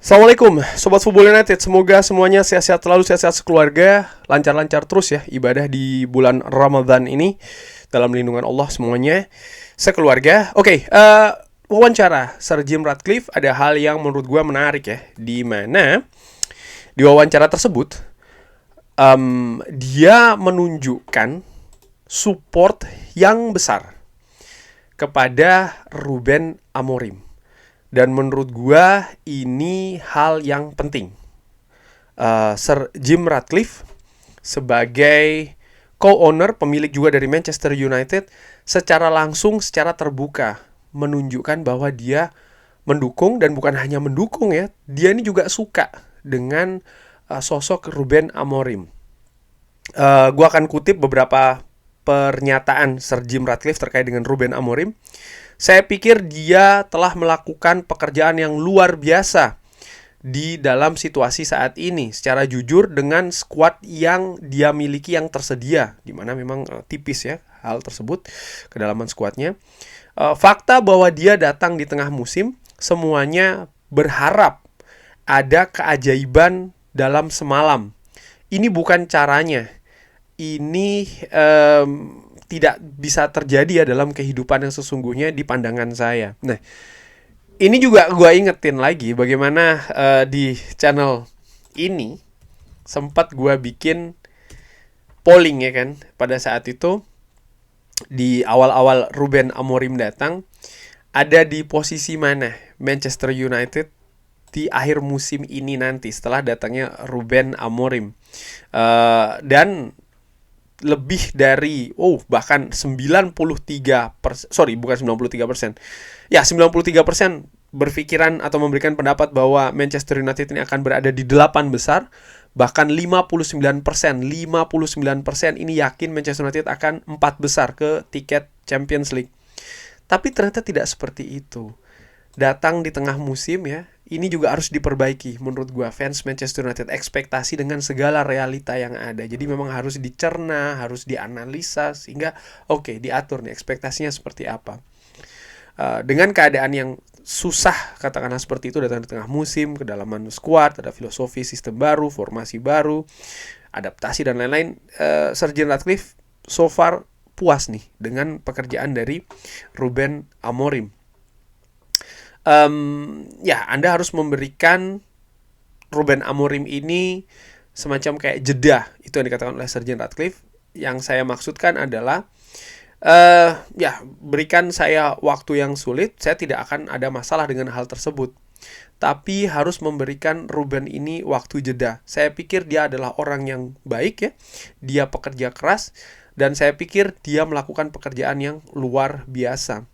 Assalamualaikum Sobat Football United. Semoga semuanya sehat-sehat selalu, sehat-sehat sekeluarga, lancar-lancar terus ya ibadah di bulan Ramadan ini. Dalam lindungan Allah semuanya sekeluarga. Wawancara Sir Jim Ratcliffe ada hal yang menurut gue menarik ya. Di mana di wawancara tersebut dia menunjukkan support yang besar kepada Ruben Amorim. Dan menurut gua ini hal yang penting. Sir Jim Ratcliffe sebagai co-owner, pemilik juga dari Manchester United, secara langsung, secara terbuka menunjukkan bahwa dia mendukung, dan bukan hanya mendukung ya, dia ini juga suka dengan sosok Ruben Amorim. Gua akan kutip beberapa pernyataan Sir Jim Ratcliffe terkait dengan Ruben Amorim. Saya pikir dia telah melakukan pekerjaan yang luar biasa di dalam situasi saat ini. Secara jujur dengan skuad yang dia miliki yang tersedia, di mana memang tipis ya hal tersebut, kedalaman skuadnya. Fakta bahwa dia datang di tengah musim, semuanya berharap ada keajaiban dalam semalam. Ini bukan caranya. Ini tidak bisa terjadi ya dalam kehidupan yang sesungguhnya di pandangan saya. Nah, ini juga gue ingetin lagi bagaimana di channel ini sempat gue bikin polling ya kan. Pada saat itu di awal-awal Ruben Amorim datang, ada di posisi mana Manchester United di akhir musim ini nanti setelah datangnya Ruben Amorim. Dan lebih dari bahkan 93%, bukan 93%. Ya, 93% berpikiran atau memberikan pendapat bahwa Manchester United ini akan berada di 8 besar. Bahkan 59% ini yakin Manchester United akan 4 besar ke tiket Champions League. Tapi ternyata tidak seperti itu. Datang di tengah musim ya, ini juga harus diperbaiki menurut gue, fans Manchester United, ekspektasi dengan segala realita yang ada. Jadi memang harus dicerna, harus dianalisa sehingga diatur nih ekspektasinya seperti apa. Dengan keadaan yang susah katakanlah seperti itu, datang di tengah musim, kedalaman skuad, ada filosofi sistem baru, formasi baru, adaptasi dan lain-lain, Sir Jim Ratcliffe so far puas nih dengan pekerjaan dari Ruben Amorim. Anda harus memberikan Ruben Amorim ini semacam kayak jeda. Itu yang dikatakan oleh Sir Jim Ratcliffe. Yang saya maksudkan adalah berikan saya waktu yang sulit. Saya tidak akan ada masalah dengan hal tersebut, tapi harus memberikan Ruben ini waktu jeda. Saya pikir dia adalah orang yang baik ya. Dia pekerja keras, dan saya pikir dia melakukan pekerjaan yang luar biasa.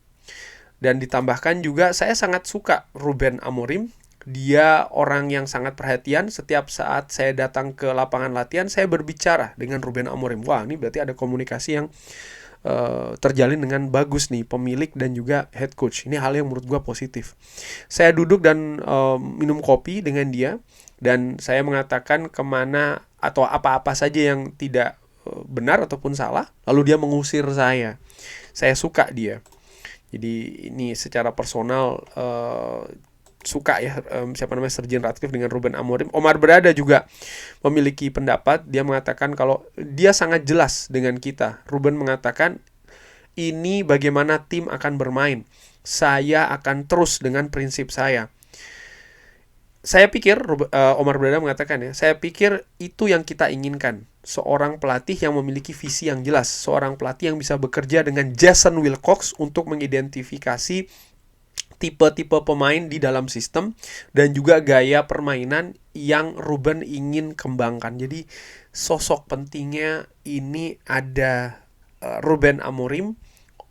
Dan ditambahkan juga saya sangat suka Ruben Amorim. Dia orang yang sangat perhatian. Setiap saat saya datang ke lapangan latihan, saya berbicara dengan Ruben Amorim. Wah, ini berarti ada komunikasi yang terjalin dengan bagus nih, pemilik dan juga head coach. Ini hal yang menurut gue positif. Saya duduk dan minum kopi dengan dia, dan saya mengatakan kemana atau apa-apa saja yang tidak benar ataupun salah, lalu dia mengusir saya. Saya suka dia. Jadi ini secara personal suka ya Sir Jim Ratcliffe dengan Ruben Amorim. Omar Berada juga memiliki pendapat. Dia mengatakan kalau dia sangat jelas dengan kita. Ruben mengatakan ini bagaimana tim akan bermain. Saya akan terus dengan prinsip saya. Saya pikir Omar Berada mengatakan ya, saya pikir itu yang kita inginkan. Seorang pelatih yang memiliki visi yang jelas, seorang pelatih yang bisa bekerja dengan Jason Wilcox untuk mengidentifikasi tipe-tipe pemain di dalam sistem dan juga gaya permainan yang Ruben ingin kembangkan. Jadi sosok pentingnya ini ada Ruben Amorim,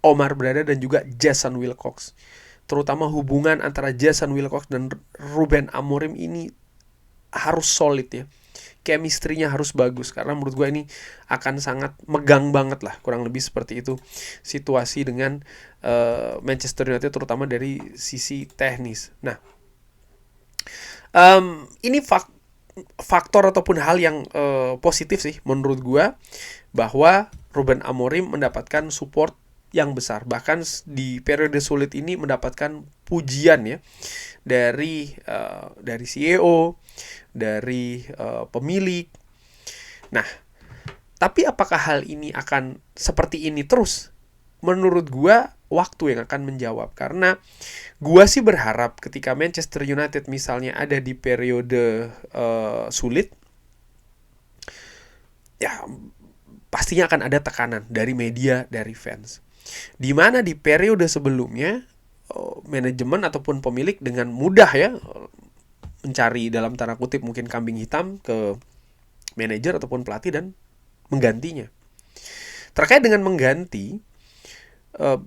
Omar Berada dan juga Jason Wilcox. Terutama hubungan antara Jason Wilcox dan Ruben Amorim ini harus solid ya. Chemistry-nya harus bagus, karena menurut gue ini akan sangat megang banget lah, kurang lebih seperti itu situasi dengan Manchester United, terutama dari sisi teknis. Nah, ini faktor ataupun hal yang positif sih menurut gue, bahwa Ruben Amorim mendapatkan support yang besar. Bahkan di periode sulit ini mendapatkan pujian ya dari CEO, dari pemilik. Nah, tapi apakah hal ini akan seperti ini terus? Menurut gua waktu yang akan menjawab, karena gua sih berharap ketika Manchester United misalnya ada di periode sulit, ya pastinya akan ada tekanan dari media, dari fans. Di mana di periode sebelumnya manajemen ataupun pemilik dengan mudah ya mencari dalam tanda kutip mungkin kambing hitam ke manajer ataupun pelatih dan menggantinya. Terkait dengan mengganti,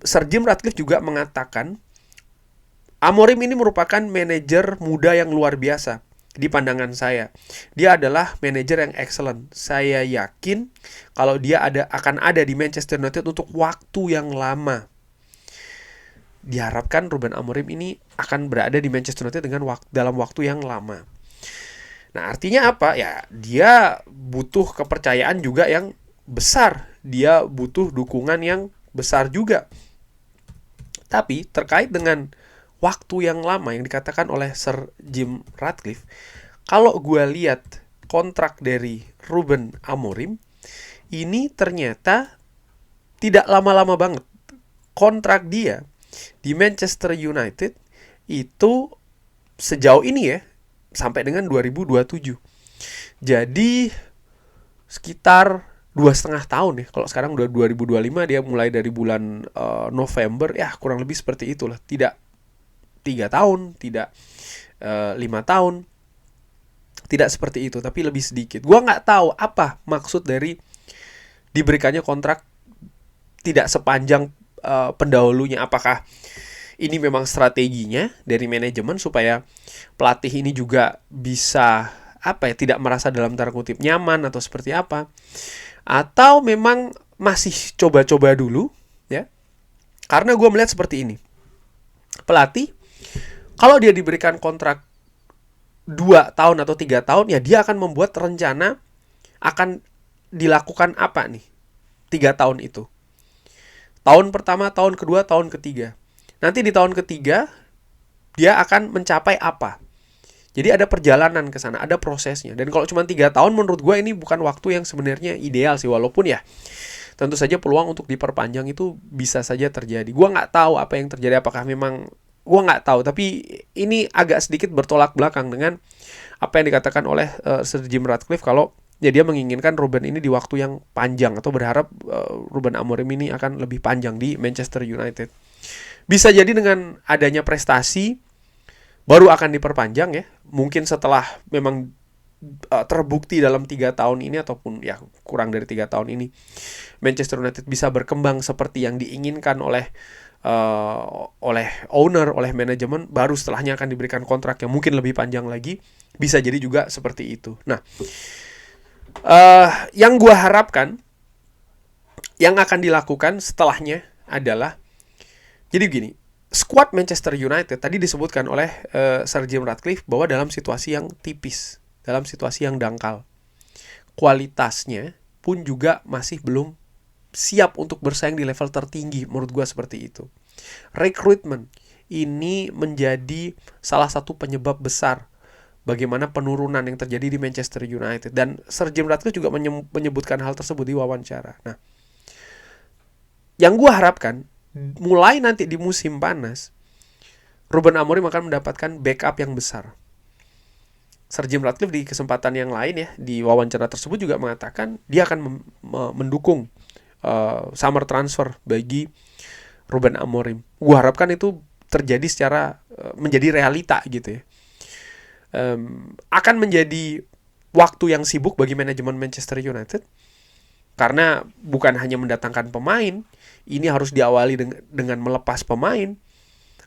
Sir Jim Ratcliffe juga mengatakan Amorim ini merupakan manajer muda yang luar biasa di pandangan saya. Dia adalah manajer yang excellent. Saya yakin kalau dia akan ada di Manchester United untuk waktu yang lama. Diharapkan Ruben Amorim ini akan berada di Manchester United dalam waktu yang lama. Nah, artinya apa? Ya, dia butuh kepercayaan juga yang besar. Dia butuh dukungan yang besar juga. Tapi terkait dengan waktu yang lama yang dikatakan oleh Sir Jim Ratcliffe, kalau gue lihat kontrak dari Ruben Amorim, ini ternyata tidak lama-lama banget. Kontrak dia di Manchester United itu sejauh ini ya, sampai dengan 2027. Jadi sekitar 2,5 tahun ya. Kalau sekarang udah 2025, dia mulai dari bulan November, ya kurang lebih seperti itulah. Tidak 3 tahun, tidak 5 tahun, tidak seperti itu, tapi lebih sedikit. Gua nggak tahu apa maksud dari diberikannya kontrak tidak sepanjang pendahulunya. Apakah ini memang strateginya dari manajemen supaya pelatih ini juga bisa tidak merasa dalam tanda kutip nyaman atau seperti apa? Atau memang masih coba-coba dulu ya? Karena gue melihat seperti ini. Pelatih kalau dia diberikan kontrak 2 tahun atau 3 tahun, ya dia akan membuat rencana akan dilakukan apa nih 3 tahun itu. Tahun pertama, tahun kedua, tahun ketiga. Nanti di tahun ketiga dia akan mencapai apa. Jadi ada perjalanan ke sana, ada prosesnya. Dan kalau cuma 3 tahun, menurut gue ini bukan waktu yang sebenarnya ideal sih. Walaupun ya tentu saja peluang untuk diperpanjang itu bisa saja terjadi. Gue nggak tahu apa yang terjadi, apakah memang gue nggak tahu. Tapi ini agak sedikit bertolak belakang dengan apa yang dikatakan oleh Sir Jim Ratcliffe kalau ya dia menginginkan Ruben ini di waktu yang panjang, atau berharap Ruben Amorim ini akan lebih panjang di Manchester United. Bisa jadi dengan adanya prestasi baru akan diperpanjang ya. Mungkin setelah memang terbukti dalam 3 tahun ini ataupun ya kurang dari 3 tahun ini Manchester United bisa berkembang seperti yang diinginkan oleh owner, oleh manajemen, baru setelahnya akan diberikan kontrak yang mungkin lebih panjang lagi. Bisa jadi juga seperti itu. Nah, yang gue harapkan yang akan dilakukan setelahnya adalah, jadi begini, skuad Manchester United tadi disebutkan oleh Sir Jim Ratcliffe bahwa dalam situasi yang tipis, dalam situasi yang dangkal. Kualitasnya pun juga masih belum siap untuk bersaing di level tertinggi, menurut gue seperti itu. Rekrutmen ini menjadi salah satu penyebab besar bagaimana penurunan yang terjadi di Manchester United. Dan Sir Jim Ratcliffe juga menyebutkan hal tersebut di wawancara. Nah, yang gue harapkan mulai nanti di musim panas, Ruben Amorim akan mendapatkan backup yang besar. Sir Jim Ratcliffe di kesempatan yang lain ya, di wawancara tersebut juga mengatakan dia akan mendukung summer transfer bagi Ruben Amorim. Gue harapkan itu terjadi secara menjadi realita gitu ya. Akan menjadi waktu yang sibuk bagi manajemen Manchester United, karena bukan hanya mendatangkan pemain, ini harus diawali dengan melepas pemain.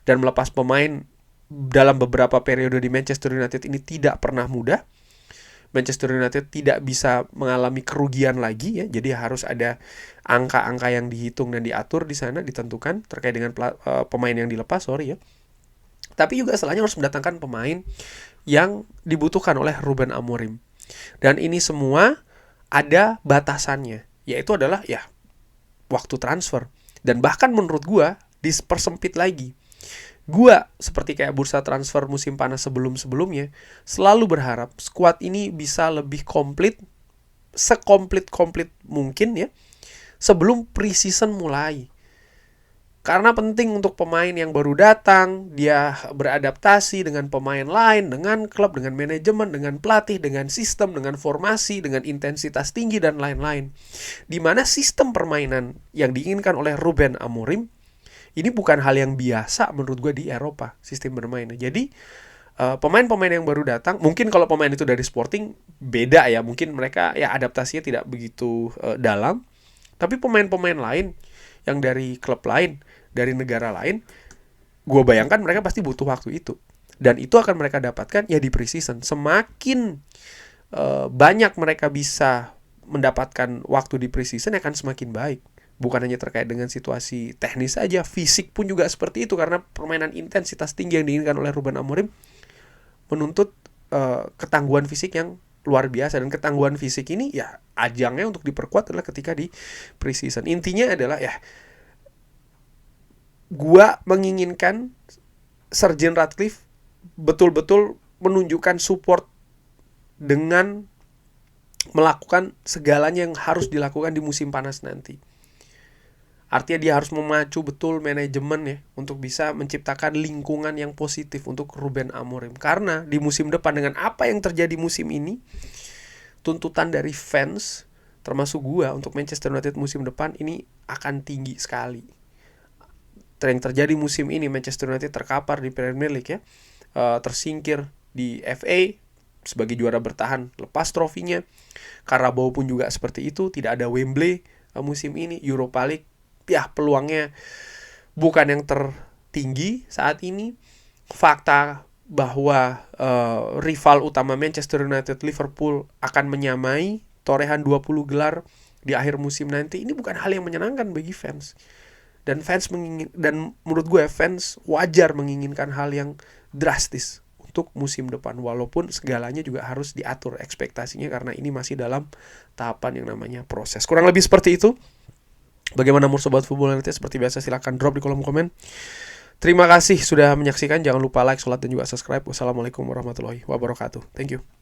Dan melepas pemain dalam beberapa periode di Manchester United ini tidak pernah mudah. Manchester United tidak bisa mengalami kerugian lagi ya. Jadi harus ada angka-angka yang dihitung dan diatur di sana, ditentukan terkait dengan pemain yang dilepas, ya. Tapi juga setelahnya harus mendatangkan pemain yang dibutuhkan oleh Ruben Amorim. Dan ini semua ada batasannya, yaitu adalah ya waktu transfer. Dan bahkan menurut gue dipersempit lagi. Gue seperti kayak bursa transfer musim panas sebelum-sebelumnya selalu berharap skuad ini bisa lebih komplit, sekomplit-komplit mungkin ya, sebelum preseason mulai. Karena penting untuk pemain yang baru datang, dia beradaptasi dengan pemain lain, dengan klub, dengan manajemen, dengan pelatih, dengan sistem, dengan formasi, dengan intensitas tinggi, dan lain-lain. Dimana sistem permainan yang diinginkan oleh Ruben Amorim, ini bukan hal yang biasa menurut gue di Eropa, sistem bermainnya. Jadi, pemain-pemain yang baru datang, mungkin kalau pemain itu dari Sporting, beda ya. Mungkin mereka ya adaptasinya tidak begitu dalam. Tapi pemain-pemain lain yang dari klub lain, dari negara lain, gue bayangkan mereka pasti butuh waktu itu. Dan itu akan mereka dapatkan ya di preseason. Semakin banyak mereka bisa mendapatkan waktu di preseason akan semakin baik. Bukan hanya terkait dengan situasi teknis saja, fisik pun juga seperti itu. Karena permainan intensitas tinggi yang diinginkan oleh Ruben Amorim menuntut ketangguhan fisik yang luar biasa. Dan ketangguhan fisik ini ya ajangnya untuk diperkuat adalah ketika di preseason. Intinya adalah ya, gua menginginkan Sir Jim Ratcliffe betul-betul menunjukkan support dengan melakukan segalanya yang harus dilakukan di musim panas nanti. Artinya dia harus memacu betul manajemen ya untuk bisa menciptakan lingkungan yang positif untuk Ruben Amorim. Karena di musim depan dengan apa yang terjadi musim ini, tuntutan dari fans termasuk gua untuk Manchester United musim depan ini akan tinggi sekali. Yang terjadi musim ini, Manchester United terkapar di Premier League ya, tersingkir di FA sebagai juara bertahan, lepas trofinya. Carabao pun juga seperti itu, tidak ada Wembley musim ini. Europa League ya peluangnya bukan yang tertinggi saat ini. Fakta bahwa rival utama Manchester United, Liverpool, akan menyamai torehan 20 gelar di akhir musim nanti, ini bukan hal yang menyenangkan bagi fans. Dan menurut gue fans wajar menginginkan hal yang drastis untuk musim depan, walaupun segalanya juga harus diatur ekspektasinya karena ini masih dalam tahapan yang namanya proses. Kurang lebih seperti itu. Bagaimana menurut Sobat Football United? Seperti biasa silahkan drop di kolom komen. Terima kasih sudah menyaksikan. Jangan lupa like, sholat, dan juga subscribe. Wassalamualaikum warahmatullahi wabarakatuh. Thank you.